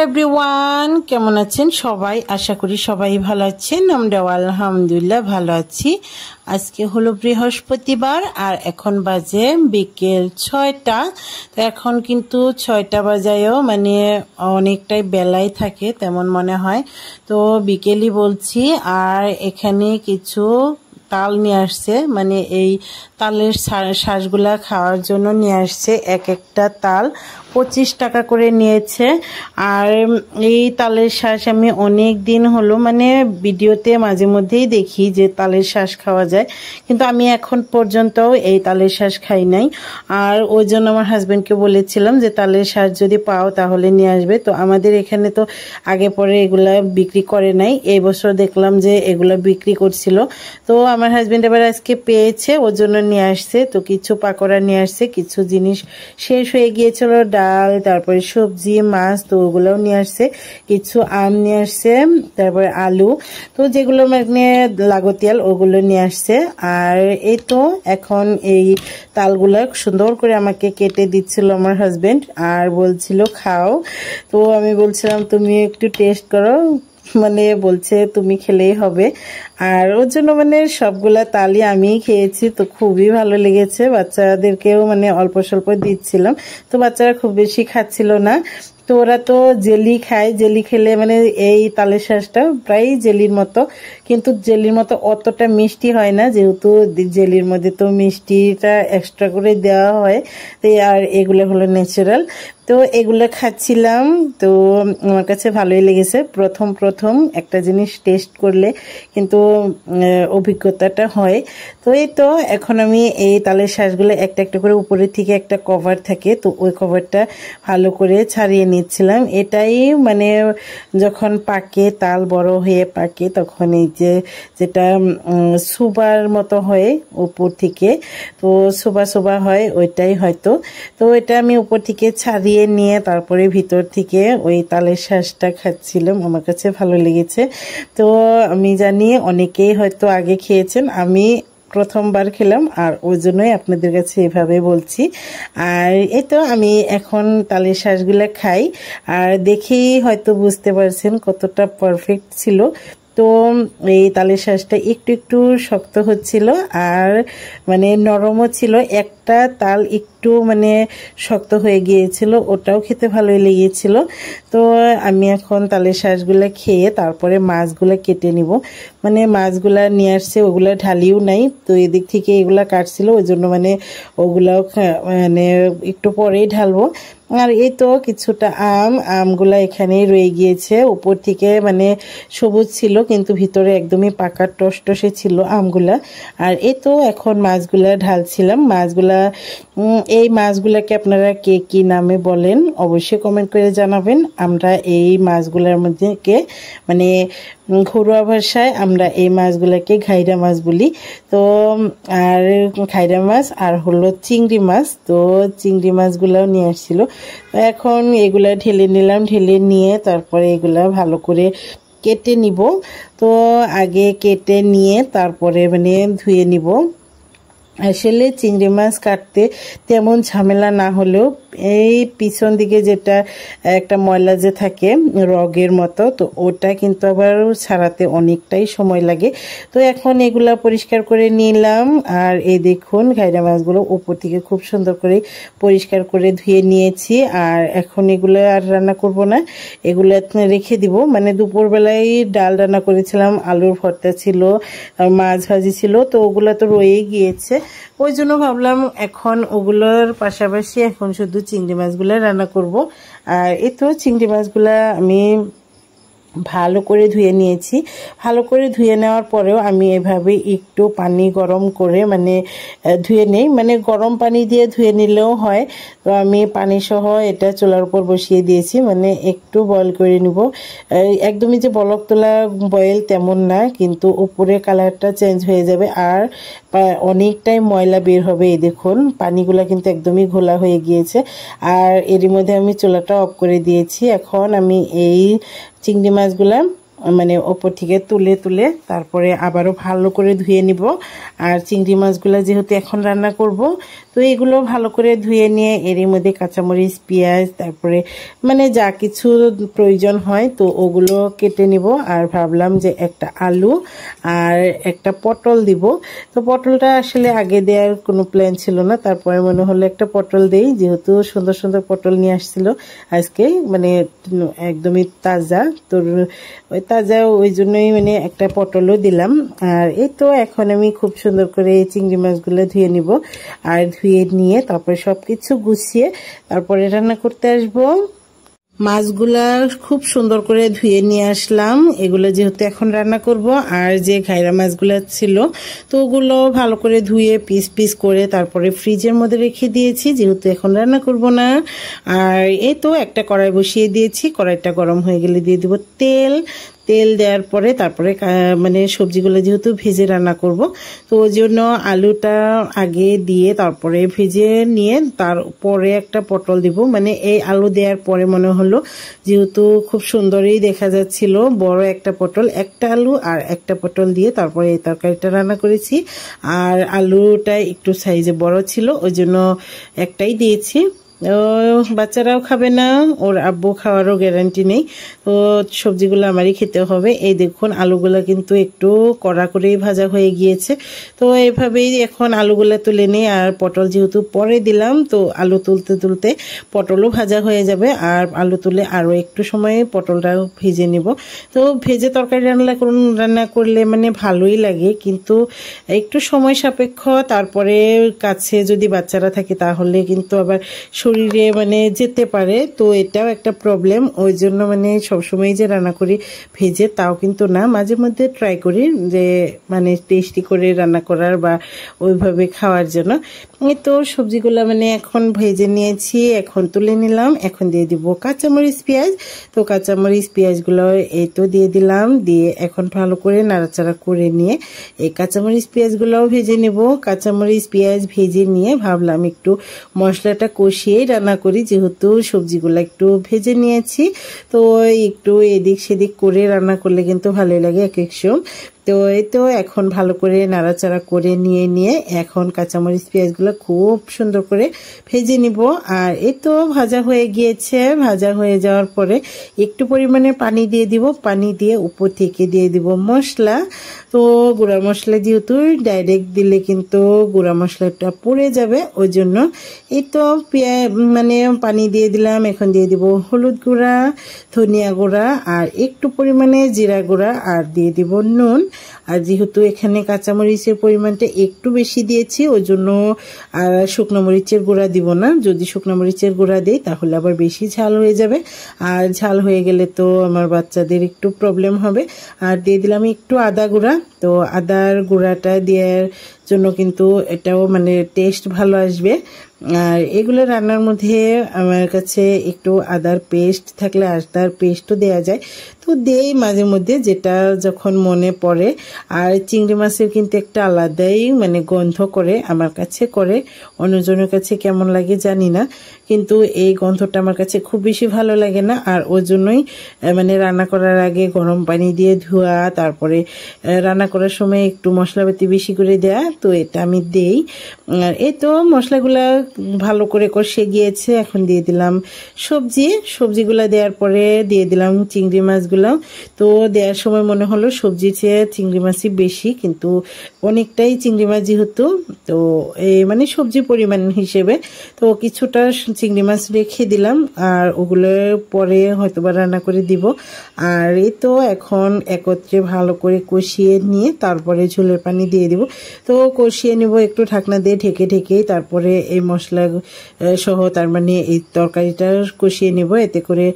Everyone, কেমন আছেন সবাই? আশা করি সবাই ভালো আছেন। আমরাও আলহামদুলিল্লাহ ভালো আছি। আজকে হলো বৃহস্পতিবার আর এখন বাজে বিকেল 6টা। তো এখন কিন্তু 6টা বাজায়ও মানে অনেকটাই বেলায় থাকে তেমন মনে হয়। তো বিকেলই বলছি। আর এখানে কিছু তাল নিয়ে আসছে, মানে এই তালের শ্বাসগুলা খাওয়ার জন্য নিয়ে আসছে। এক একটা তাল 25 টাকা করে নিয়েছে। আর এই তালের শ্বাস আমি অনেক দিন হলো মানে ভিডিওতে মাঝে মধ্যেই দেখি যে তালের শ্বাস খাওয়া যায়, কিন্তু আমি এখন পর্যন্ত এই তালের শ্বাস খাই নাই। আর ওই জন্য আমার হাজবেন্ডকে বলেছিলাম যে তালের শ্বাস যদি পাও তাহলে নিয়ে আসবে। তো আমাদের এখানে তো আগে পরে এগুলা বিক্রি করে নাই, এই বছর দেখলাম যে এগুলা বিক্রি করছিল। তো আমার হাজবেন্ড এবার আজকে পেয়েছে, ওর জন্য নিয়ে আসছে। তো কিছু পাকোড়া নিয়ে আসছে, কিছু জিনিস শেষ হয়ে গিয়েছিল, ডাল, তারপরে সবজি, মাছ, তো ওগুলোও নিয়ে আসছে। কিছু আম নিয়ে আসছে, তারপরে আলু, তো যেগুলো মানে লাগতিয়াল ওগুলো নিয়ে আসছে। আর এই তো এখন এই তালগুলা সুন্দর করে আমাকে কেটে দিচ্ছিল আমার হাজবেন্ড, আর বলছিল খাও। তো আমি বলছিলাম তুমি একটু টেস্ট করো, মানে বলছে তুমি খেলেই হবে। আর ওর জন্য মানে সবগুলা তালই আমিই খেয়েছি, তো খুবই ভালো লেগেছে। বাচ্চাদেরকেও মানে অল্প স্বল্প দিচ্ছিলাম, তো বাচ্চারা খুব বেশি খাচ্ছিল না। তো ওরা তো জেলি খায়, জেলি খেলে মানে এই তালের শ্বাসটা প্রায় জেলির মতো, কিন্তু জেলির মতো অতটা মিষ্টি হয় না, যেহেতু জেলির মধ্যে তো মিষ্টিটা এক্সট্রা করে দেওয়া হয়। আর এগুলো হলো ন্যাচারাল, তো এগুলো খাচ্ছিলাম। তো আমার কাছে ভালোই লেগেছে। প্রথম প্রথম একটা জিনিস টেস্ট করলে কিন্তু অভিজ্ঞতাটা হয়। তো এই তো এখন আমি এই তালের শ্বাসগুলো একটা একটা করে উপরের থেকে একটা কভার থাকে, তো ওই কভারটা ভালো করে ছাড়িয়ে নিচ্ছিলাম। এটাই মানে যখন পাকে, তাল বড় হয়ে পাকে, তখন এই যে যেটা সুবার মতো হয় উপর থেকে, তো সুবা সুবা হয়, ওইটাই হয়তো। তো এটা আমি উপর থেকে ছাড়িয়ে নিয়ে তারপরে ভিতর থেকে ওই তালের শ্বাসটা খাচ্ছিলাম, আমার কাছে ভালো লেগেছে। তো আমি জানি অনেকেই হয়তো আগে খেয়েছেন, আমি প্রথমবার খেলাম, আর ওই জন্যই আপনাদের কাছে এভাবে বলছি। আর এই তো আমি এখন তালের শ্বাসগুলো খাই, আর দেখেই হয়তো বুঝতে পারছেন কতটা পারফেক্ট ছিল। তো এই তালের শ্বাসটা একটু একটু শক্ত হচ্ছিল, আর মানে নরমও ছিল। একটা তাল একটু মানে শক্ত হয়ে গিয়েছিল, ওটাও খেতে ভালোই লেগেছিল। তো আমি এখন তালের শ্বাসগুলো খেয়ে তারপরে মাছগুলো কেটে নিব। মানে মাছগুলা নিয়ে আসছে, ওগুলা ঢালিও নাই, তো এদিক থেকে এগুলা কাটছিল, ওই জন্য মানে ওগুলাও মানে একটু পরেই ঢালবো। আর এই তো কিছুটা আমগুলা এখানেই রয়ে গিয়েছে, উপর থেকে মানে সবুজ ছিল কিন্তু ভিতরে একদমই পাকা টসটসে ছিল আমগুলা। আর এই তো এখন মাছগুলা ঢালছিলাম। মাছগুলা এই মাছগুলাকে আপনারা কে কি নামে বলেন অবশ্যই কমেন্ট করে জানাবেন। আমরা এই মাছগুলার মধ্যে মানে ঘরোয়া ভাষায় আমরা এই মাছগুলাকে ঘাইরা মাছ বলি। তো আর ঘাইরা মাছ আর হলো চিংড়ি মাছ, তো চিংড়ি মাছগুলাও নিয়ে আসছিল। এখন এগুলা ঢেলে নিলাম, ঢেলে নিয়ে তারপরে এগুলা ভালো করে কেটে নিব। তো আগে কেটে নিয়ে তারপরে মানে ধুয়ে নিব। আসলে চিংড়ি মাছ কাটতে তেমন ঝামেলা না হলেও এই পিছন দিকে যেটা একটা ময়লা যে থাকে রগের মতো, তো ওটা কিন্তু আবার ছাড়াতে অনেকটাই সময় লাগে। তো এখন এগুলা পরিষ্কার করে নিলাম। আর এই দেখুন ঘাইরা মাছগুলো উপর থেকে খুব সুন্দর করে পরিষ্কার করে ধুয়ে নিয়েছি। আর এখন এগুলো আর রান্না করব না, এগুলো রেখে দিব। মানে দুপুরবেলায় ডাল রান্না করেছিলাম, আলুর ভর্তা ছিল, আর মাছ ভাজি ছিল, তো ওগুলো তো রয়েই গিয়েছে। ওই জন্য ভাবলাম এখন ওগুলোর পাশাপাশি এখন শুধু চিংড়ি মাছগুলো রান্না করব। আর এই তো চিংড়ি মাছগুলা আমি ভালো করে ধুয়ে নিয়েছি। ভালো করে ধুয়ে নেওয়ার পরেও আমি এভাবে একটু পানি গরম করে মানে ধুয়ে নেই, মানে গরম পানি দিয়ে ধুয়ে নিলেও হয়। তো আমি পানি সহ এটা চুলার উপর বসিয়ে দিয়েছি, মানে একটু বয়েল করে নিব। একদমই যে বলক তোলা বয়েল তেমন না, কিন্তু উপরে কালারটা চেঞ্জ হয়ে যাবে আর অনেকটাই ময়লা বের হবে। এই দেখুন পানিগুলা কিন্তু একদমই ঘোলা হয়ে গিয়েছে। আর এরই মধ্যে আমি চুলাটা অফ করে দিয়েছি। এখন আমি এই চিংড়ি মাছগুলা মানে ওপর থেকে তুলে তুলে তারপরে আবারও ভালো করে ধুয়ে নিব। আর চিংড়ি মাছগুলা যেহেতু এখন রান্না করব, তো এগুলো ভালো করে ধুয়ে নিয়ে এরই মধ্যে কাঁচামরিচ পেঁয়াজ তারপরে মানে যা কিছু প্রয়োজন হয় তো ওগুলো কেটে নিব। আর ভাবলাম যে একটা আলু আর একটা পটল দিব। তো পটলটা আসলে আগে দেওয়ার কোনো প্ল্যান ছিল না, তারপরে মনে হলো একটা পটল দেই, যেহেতু সুন্দর সুন্দর পটল নিয়ে আসছিল আজকে, মানে একদমই তাজা। তো ওই তাজা ওই জন্যই মানে একটা পটলও দিলাম। আর এই তো এখন আমি খুব সুন্দর করে এই চিংড়ি মাছগুলো ধুয়ে নিব। আর ধুয়ে নিয়ে তারপরে সবকিছু গুছিয়ে তারপরে রান্না করতে আসবো। মাছগুলা খুব সুন্দর করে ধুয়ে নিয়ে আসলাম, এগুলো যেহেতু এখন রান্না করব। আর যে ঘাইরা মাছগুলো ছিল তো ওগুলো ভালো করে ধুয়ে পিস পিস করে তারপরে ফ্রিজের মধ্যে রেখে দিয়েছি, যেহেতু এখন রান্না করব না। আর এই তো একটা কড়াই বসিয়ে দিয়েছি, কড়াইটা গরম হয়ে গেলে দিয়ে দিব তেল। তেল দেওয়ার পরে তারপরে মানে সবজিগুলো যেহেতু ভেজে রান্না করব তো ওই জন্য আলুটা আগে দিয়ে তারপরে ভেজে নিয়ে তারপরে একটা পটল দিব। মানে এই আলু দেওয়ার পরে মনে হলো যেহেতু খুব সুন্দরই দেখা যাচ্ছিল, বড় একটা পটল, একটা আলু আর একটা পটল দিয়ে তারপরে এই তরকারিটা রান্না করেছি। আর আলুটা একটু সাইজে বড় ছিল ওই জন্য একটাই দিয়েছি। বাচ্চারাও খাবে না, ওর আব্বু খাওয়ারও গ্যারান্টি নেই, তো সবজিগুলো আমারই খেতে হবে। এই দেখুন আলুগুলো কিন্তু একটু কড়া করেই ভাজা হয়ে গিয়েছে। তো এইভাবেই এখন আলুগুলো তুলে নিই। আর পটল যেহেতু পরে দিলাম তো আলু তুলতে তুলতে পটলও ভাজা হয়ে যাবে। আর আলু তুলে আরও একটু সময় পটলটা ভেজে নিব। তো ভেজে তরকারি রান্না করলে মানে ভালোই লাগে, কিন্তু একটু সময় সাপেক্ষ। তারপরে কাছে যদি বাচ্চারা থাকে তাহলে কিন্তু আবার শরীরে মানে যেতে পারে, তো এটাও একটা প্রবলেম। ওই জন্য মানে সবসময় যে রান্না করি ভেজে তাও কিন্তু না, মাঝে মধ্যে ট্রাই করি যে মানে টেস্টি করে রান্না করার বা ওইভাবে খাওয়ার জন্য। এই তো সবজিগুলো মানে এখন ভেজে নিয়েছি, এখন তুলে নিলাম। এখন দিয়ে দিব কাঁচামরিচ পেঁয়াজ। তো কাঁচামরিচ পেঁয়াজগুলো এই তো দিয়ে দিলাম, দিয়ে এখন ভালো করে নাড়াচাড়া করে নিয়ে এই কাঁচামরিচ পেঁয়াজগুলোও ভেজে নেব। কাঁচামরিচ পেঁয়াজ ভেজে নিয়ে ভাবলাম একটু মশলাটা কষিয়ে রান্না করি, যেহেতু সবজিগুলো একটু ভেজে নিয়েছি। তো একটু এদিক সেদিক করে রান্না করলে কিন্তু ভালোই লাগে এক এক সময়। তো এই তো এখন ভালো করে নাড়াচাড়া করে নিয়ে এখন কাঁচামরিচ পেঁয়াজগুলো খুব সুন্দর করে ভেজে নিব। আর এই তো ভাজা হয়ে গিয়েছে। ভাজা হয়ে যাওয়ার পরে একটু পরিমাণে পানি দিয়ে দিব, পানি দিয়ে উপর থেকে দিয়ে দিব মশলা। তো গুঁড়া মশলা যেহেতু ডাইরেক্ট দিলে কিন্তু গুঁড়া মশলাটা পুড়ে যাবে, ওই জন্য এই তো মানে পানি দিয়ে দিলাম। এখন দিয়ে দিব হলুদ গুঁড়া, ধনিয়া গুঁড়া আর একটু পরিমাণে জিরা গুঁড়া আর দিয়ে দিব নুন। আর যেহেতু এখানে কাঁচামরিচের পরিমাণটা একটু বেশি দিয়েছি ওই জন্য আর শুকনো মরিচের গুঁড়া দিব না। যদি শুকনো মরিচের গুঁড়া দিই তাহলে আবার বেশি ঝাল হয়ে যাবে, আর ঝাল হয়ে গেলে তো আমার বাচ্চাদের একটু প্রবলেম হবে। আর দিয়ে দিলাম একটু আদা গুঁড়া। তো আদার গুঁড়াটা দেওয়ার জন্য কিন্তু এটাও মানে টেস্ট ভালো আসবে। আর এগুলো রান্নার মধ্যে আমার কাছে একটু আদার পেস্ট থাকলে আদার পেস্টও দেওয়া যায়, তো দেই মাঝে মধ্যে যেটা যখন মনে পড়ে। আর চিংড়ি মাছের কিন্তু একটা আলাদাই মানে গন্ধ করে, আমার কাছে করে, অন্যজনের কাছে কেমন লাগে জানি না, কিন্তু এই গন্ধটা আমার কাছে খুব বেশি ভালো লাগে না। আর ওই জন্যই মানে রান্না করার আগে গরম পানি দিয়ে ধোয়া, তারপরে রান্না করার সময় একটু মশলাপাতি বেশি করে দেয়া, তো এটা আমি দেই। আর এই তো মশলাগুলা ভালো করে কষে গিয়েছে। এখন দিয়ে দিলাম সবজিগুলা দেওয়ার পরে দিয়ে দিলাম চিংড়ি মাছগুলো। তো দেওয়ার সময় মনে হলো সবজির চেয়ে চিংড়ি মাছই বেশি, কিন্তু অনেকটাই চিংড়ি মাছ যেহেতু, তো এই মানে সবজি পরিমাণ হিসেবে তো কিছুটা চিংড়ি মাছ রেখে দিলাম। আর ওগুলো পরে হয়তোবা রান্না করে দিব। আর এই তো এখন একত্রে ভালো করে কষিয়ে নিয়ে তারপরে ঝোলের পানি দিয়ে দিব। তো কষিয়ে নিব একটু ঢাকনা দিয়ে ঢেকে, তারপরে এই মশলা সহ তার মানে এই তরকারিটা কষিয়ে নিব, এতে করে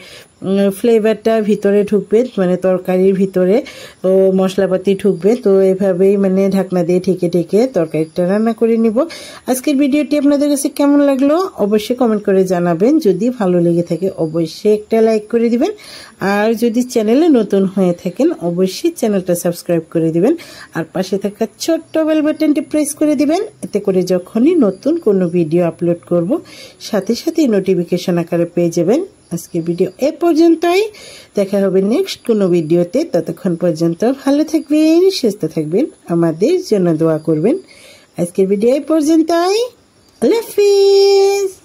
ফ্লেভারটা ভিতরে ঢুকবে, মানে তরকারির ভিতরে ও মশলাপাতি ঢুকবে। তো এভাবেই মানে ঢাকনা দিয়ে ঢেকে তরকারিটা রান্না করে নিব। আজকের ভিডিওটি আপনাদের কাছে কেমন লাগলো অবশ্যই কমেন্ট করে জানাবেন। যদি ভালো লেগে থাকে অবশ্যই একটা লাইক করে দিবেন, আর যদি চ্যানেলে নতুন হয়ে থাকেন অবশ্যই চ্যানেলটা সাবস্ক্রাইব করে দিবেন, আর পাশে থাকা ছোট্ট বেল বাটনটি প্রেস করে দিবেন, এতে করে যখনই নতুন কোনো ভিডিও আপলোড করব সাথে সাথে নোটিফিকেশন আকারে পেয়ে যাবেন। আজকের ভিডিও এ পর্যন্তই, দেখা হবে নেক্সট কোনো ভিডিওতে। ততক্ষণ পর্যন্ত ভালো থাকবেন, সুস্থ থাকবেন, আমাদের জন্য দোয়া করবেন। আজকের ভিডিও এ পর্যন্তই, আল্লাহ হাফিজ।